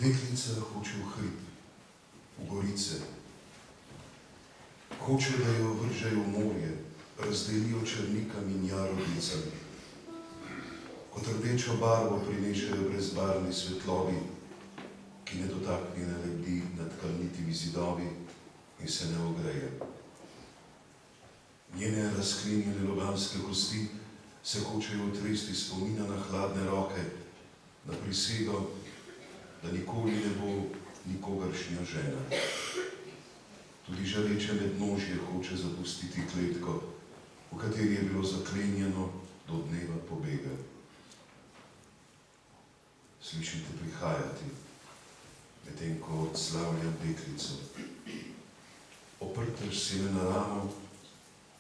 Deklica hoče v hrib, v gorice. Hoče, da jo vržejo v morje, razdelijo črnikami in jarodicami. Kot rdečo barvo prinešajo brezbarvni svetlobi, ki nedotaknjene lebdi nad kamnitimi zidovi in se ne ogreje. Njene razklenjene lobanske kosti se hočejo otresti spomina na hladne roke, na prisego, da nikoli ne bo nikogaršnja žena. Tudi žareče mednožje hoče zapustiti kletko, v kateri je bilo zaklenjeno do dneva pobega. Slišite prihajati, medtem ko odslavljam deklico. Oprteš si me na ramo,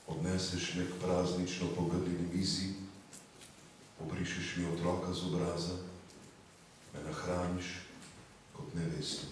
odneseš me k praznično pogrnjeni mizi, obrišeš mi otroka z obraza, me nahraniš kot nevesto.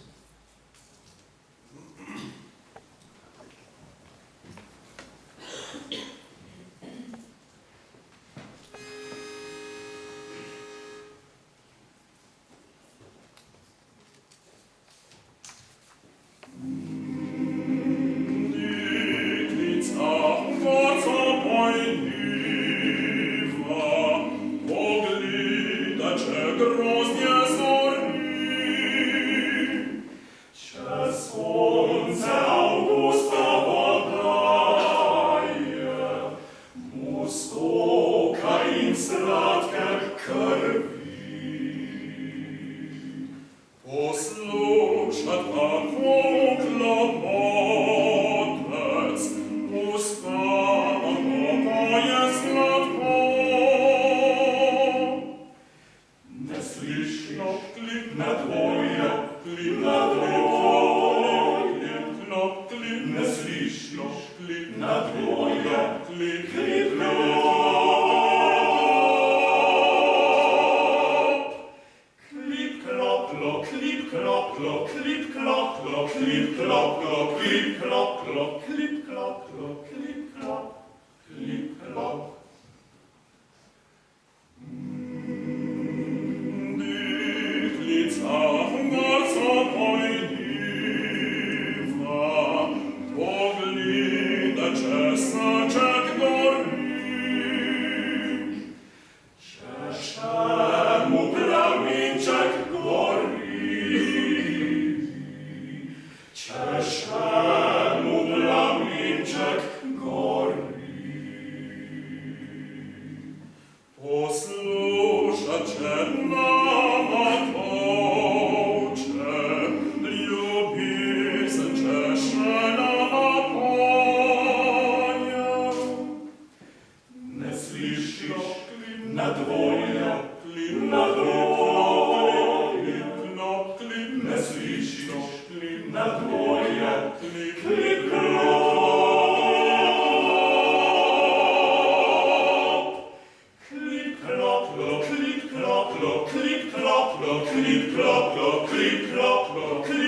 Klip, klop, klip, klop, klip, klop, klip, klop, klip,